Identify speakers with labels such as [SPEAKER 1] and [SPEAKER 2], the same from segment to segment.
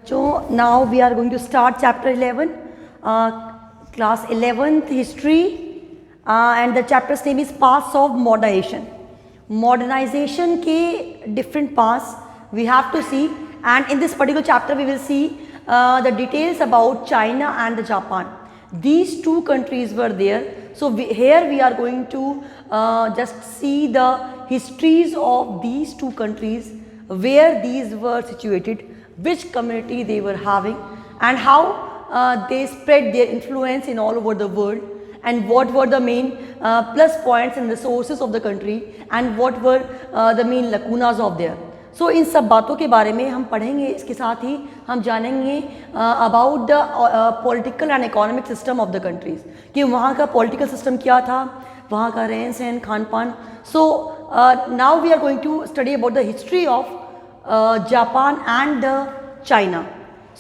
[SPEAKER 1] So now we are going to start chapter 11, class 11th history, and the chapter's name is paths of modernization. Modernization के different paths we have to see, and in this particular chapter we will see the details about China and the Japan. These two countries were there, so here we are going to just see the histories of these two countries, where these were situated, which community they were having, and how they spread their influence in all over the world, and what were the main plus points and resources of the country, and what were the main lacunas of there. So इन सब बातों के बारे में हम पढ़ेंगे, इसके साथ ही हम जानेंगे about the political and economic system of the countries, कि वहाँ का पॉलिटिकल सिस्टम क्या था, वहाँ का रहन सहन खान पान. So now we are going to study about the history of Japan and China.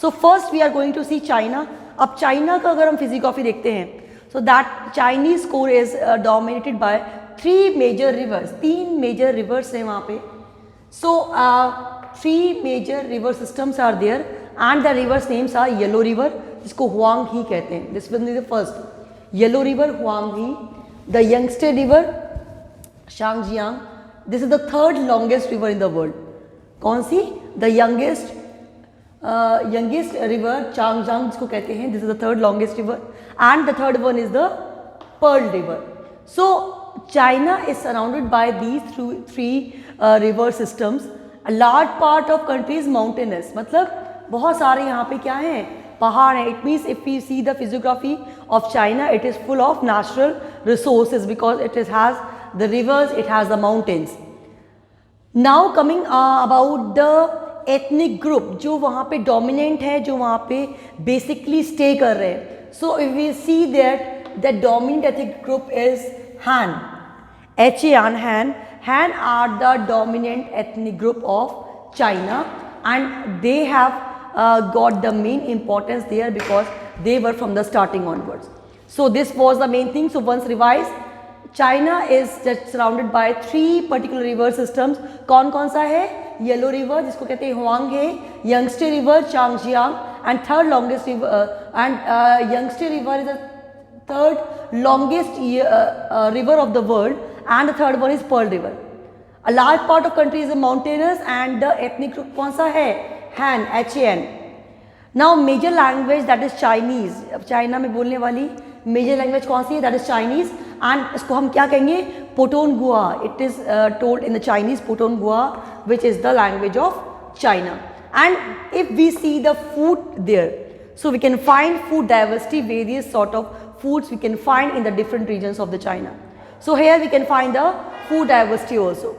[SPEAKER 1] So first we are going to see China. अब चाइना का अगर हम फिजियोग्राफी देखते हैं, so that Chinese core is dominated by 3 major rivers. 3 major rivers हैं वहाँ पे. So 3 major river systems are there, and the rivers names are Yellow River, जिसको Huanghe कहते हैं. This one is the first. Yellow River, Huanghe. The Yangtze River, Shangjiang. This is the third longest river in the world. कौन सी? The youngest river, Changjiang जिसको कहते हैं. This is the third longest river, and the third one is the Pearl River. So China is surrounded by these three river systems. A large part of country is mountainous. मतलब बहुत सारे यहाँ पे क्या हैं, पहाड़ हैं. It means if we see the physiography of China, it is full of natural resources because it has the rivers, it has the mountains. Now coming about the ethnic group जो वहाँ पे dominant है, जो वहाँ पे basically stay कर रहे हैं. So if we see that the dominant ethnic group is Han. Han. Han are the dominant ethnic group of China, and they have got the main importance there because they were from the starting onwards. So this was the main thing. So once revised, China is just surrounded by 3 particular river systems. कौन सा है? Yellow River जिसको कहते हैं Huanghe, Yangtze River, Changjiang, and third longest river Yangtze River is the third longest river of the world, and the third one is Pearl River. A large part of country is mountainous, and the ethnic group कौन सा है? Han, Han. Now major language, that is Chinese. अब China में बोलने वाली major language कौन सी है? That is Chinese, and इसको हम क्या कहेंगे? Putonghua. It is told in the Chinese Putonghua, which is the language of China. And if we see the food there, so we can find food diversity, various sort of foods we can find in the different regions of the China. So here we can find the food diversity also.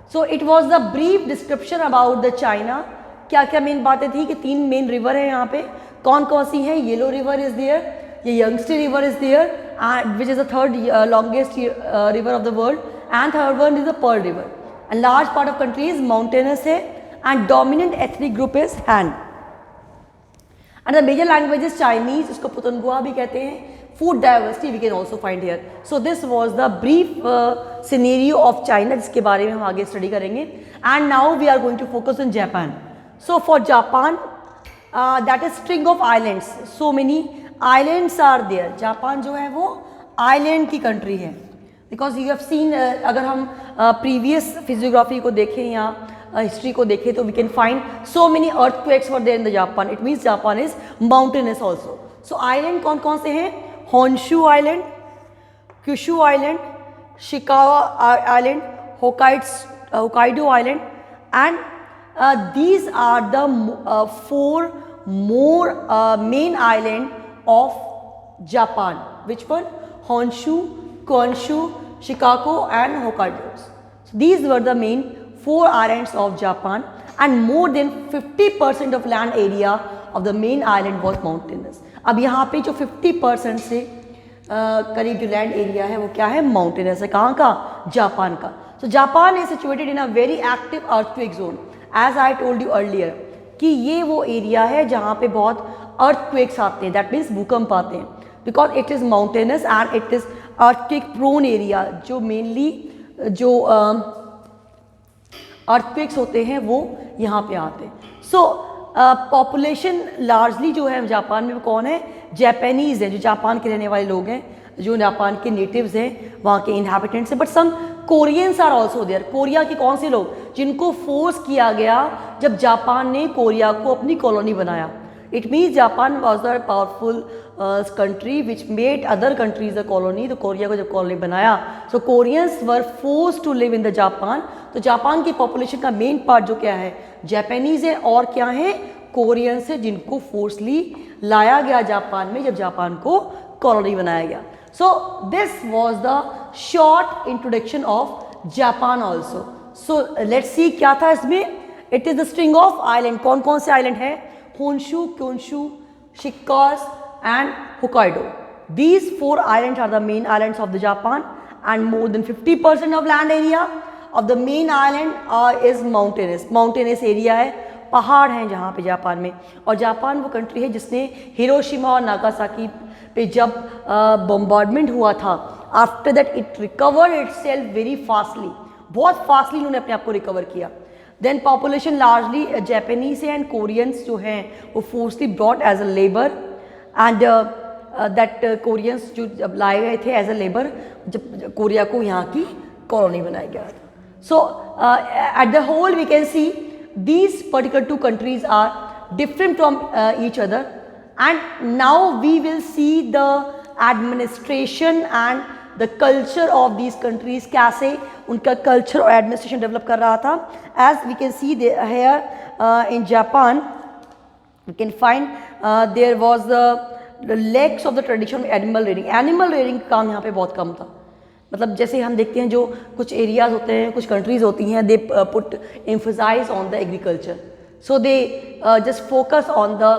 [SPEAKER 1] So it was the brief description about the China. क्या क्या main बातें थी कि 3 main river है यहाँ पे. कौन कौन सी है? येलो रिवर इज देयर, ये Yangtze River is there, which is the third longest river of the world, and third one is the Pearl River. And large part of country is mountainous है, and dominant ethnic group is Han. And the major language is Chinese, इसको Putonghua भी कहते हैं. Food diversity we can also find here. So this was the brief scenario of China, जिसके बारे में हम आगे स्टडी करेंगे. And now we are going to focus on Japan. So for Japan, that is string of islands. So many islands are there. Japan जो है वो island की country है. Because you have seen, अगर हम previous physiography को देखें या history को देखें, तो we can find so many earthquakes were there in the Japan. It means Japan is mountainous also. So island कौन कौन से हैं? Honshu Island, Kyushu Island, Ishikawa Island, Hokkaido Island, and these are the 4 more main island of Japan. Which one? Honshu, Kyushu, Shikoku, and Hokkaido. So these were the main 4 islands of Japan, and more than 50% of land area of the main island was mountainous. अब यहाँ पे जो 50% से करीब जो land area है वो क्या है? माउंटेनस है. कहाँ का? जापान का. So Japan is situated in a very active earthquake zone. As I told you earlier कि ये वो एरिया है जहाँ पे बहुत अर्थक्वेक्स आते हैं, दैट मीन्स भूकंप आते हैं, because it is mountainous and it is earthquake prone area. जो मेनली जो अर्थक्वेक्स होते हैं वो यहाँ पे आते हैं. सो पॉपुलेशन लार्जली जो है जापान में वो कौन है, जापानीज़ है, जो जापान के रहने वाले लोग हैं, जो जापान के नेटिव्स हैं, वहाँ के इन्हेबिटेंट्स हैं। But some Koreans are also there. Korea के कौन से लोग, जिनको फोर्स किया गया जब जापान ने कोरिया को अपनी कॉलोनी बनाया। It means Japan was a powerful country which made other countries a colony. तो कोरिया को जब कॉलोनी बनाया, so Koreans were force to live in the Japan. तो जापान की पॉपुलेशन का मेन पार्ट जो क्या है, जापानीज़ है, और क्या है, कोरियंस है, जिनको फोर्सली लाया गया जापान में जब जापान को कॉलोनी बनाया गया। So this was the short introduction of Japan also. So let's see क्या था इसमें। It is the string of island. कौन कौन से आइलैंड है, Honshu, क्योंशु, शिकोस and Hokkaido. These 4 islands are the main islands of the Japan, and more than 50% of land area of the main island is mountainous. Mountainous area है, पहाड़ हैं जहाँ पे Japan में। और जापान वो कंट्री है जिसने हिरोशिमा और नागासाकी पे जब बॉम्बार्डमेंट हुआ था, after that it recovered itself very fastly, बहुत फास्टली उन्होंने अपने आप को रिकवर किया। Then population largely Japanese and Koreans जो हैं वो forcely brought as a labour, and that Koreans जो जब लाए गए थे एज अ लेबर, जब कोरिया को यहाँ की कॉलोनी बनाया गया था। So at the whole we can see these particular 2 countries are different from each other, and now we will see the administration and the culture of these countries, कैसे उनका culture और administration develop कर रहा था। As we can see here in Japan we can find there was the lacks of the tradition of animal rearing। animal rearing का काम यहाँ पे बहुत कम था। मतलब जैसे हम देखते हैं जो कुछ एरियाज होते हैं, कुछ कंट्रीज होती हैं, they put emphasise on the agriculture, so they just focus on the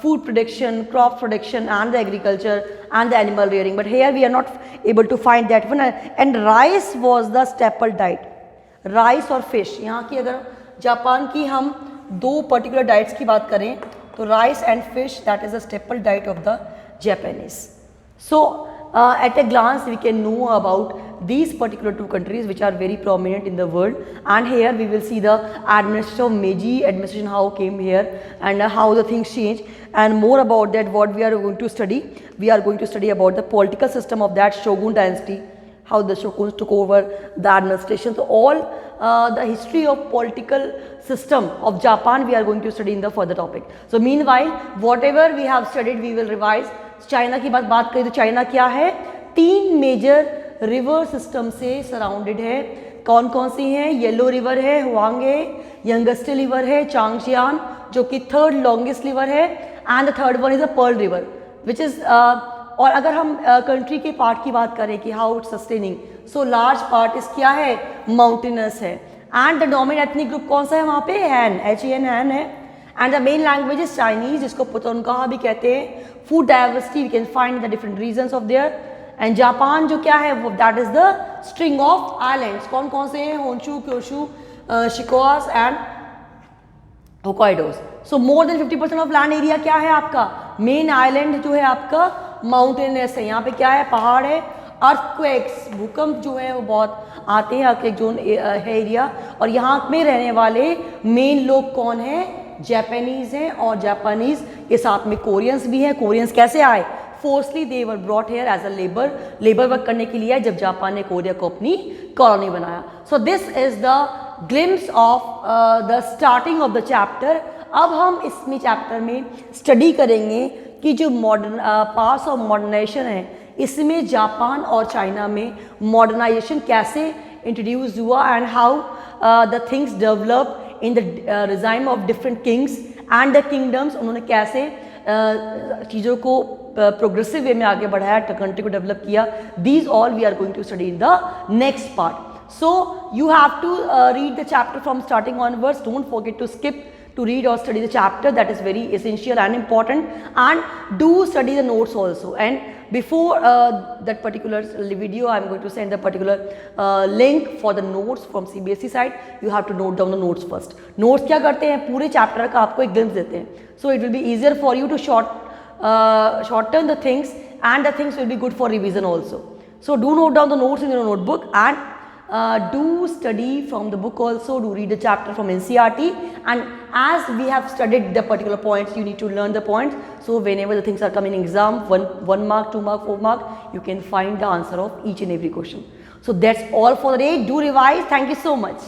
[SPEAKER 1] food production, crop production and the agriculture and the animal rearing. But here we are not able to find that one. And rice was the staple diet. Rice और fish, यहाँ की अगर Japan की हम 2 particular diets की बात करें तो rice and fish, that is the staple diet of the Japanese. So at a glance we can know about these particular 2 countries which are very prominent in the world, and here we will see the administration of Meiji administration, how came here and how the things change, and more about that what we are going to study. We are going to study about the political system of that Shogun dynasty, how the shoguns took over the administration. So all the history of political system of Japan we are going to study in the further topic. So meanwhile whatever we have studied we will revise. China की बात करें तो China क्या है, 3 major river system से surrounded है। कौन कौन सी हैं, येलो रिवर है, हुआंग है, यंगस्टे रिवर है, चांगजियान जो कि 3rd लॉन्गेस्ट रिवर है, and the 3rd one is the Pearl River which is. और अगर हम कंट्री के पार्ट की बात करें कि how it's sustaining, so large part is क्या है, माउंटेनस है, and the dominant ethnic group कौन सा है वहाँ पे, हैन, HAN, हैन है, and the main language is Chinese, जिसको पुतोनका भी कहते हैं। Food diversity we can find the different regions of there, and Japan जो क्या है वो that is the string of islands. कौन कौन से हैं, Honshu, Kyushu, Shikoku and होक्काइडोस। So more than 50% of land area क्या है आपका, मेन आइलैंड जो है आपका माउंटेनस है, यहाँ पे क्या है, पहाड़ है। अर्थक्वेक्स, भूकंप जो है वो बहुत आते हैं, अर्थक्वेक जोन है एरिया, और यहाँ में रहने वाले मेन लोग कौन हैं, जापानीज हैं, और जापानीज के साथ में कोरियंस भी हैं। कोरियंस कैसे आए, forcely they were brought here as a labour work करने के लिए जब जापान ने कोरिया को अपनी कॉलोनी बनाया। So this is the glimpse of the starting of the chapter. अब हम इसमें चैप्टर में स्टडी करेंगे कि जो मॉडर्न पास ऑफ मॉडर्नाइजेशन है, इसमें जापान और चाइना में मॉडर्नाइजेशन कैसे इंट्रोड्यूस हुआ, and how the things develop in the regime of different Kings and the kingdoms. उन्होंने कैसे चीज़ों को प्रोग्रेसिव वे में आगे बढ़ाया, कंट्री को डेवलप किया। These all we are going to study in the next part. So you have to read the chapter from starting onwards. Don't forget to skip to read or study the chapter, that is very essential and important, and do study the notes also. And before that particular video I am going to send the particular link for the notes from CBSE side. You have to note down the notes first. Notes क्या करते हैं, पूरे chapter का आपको एक glimpse देते हैं, so it will be easier for you to shorten the things, and the things will be good for revision also. So do note down the notes in your notebook, and do study from the book also, do read the chapter from NCERT, and as we have studied the particular points, you need to learn the points. So whenever the things are coming in exam, 1 mark, 2 mark, 4 mark, you can find the answer of each and every question. So that's all for the day. Do revise. Thank you so much.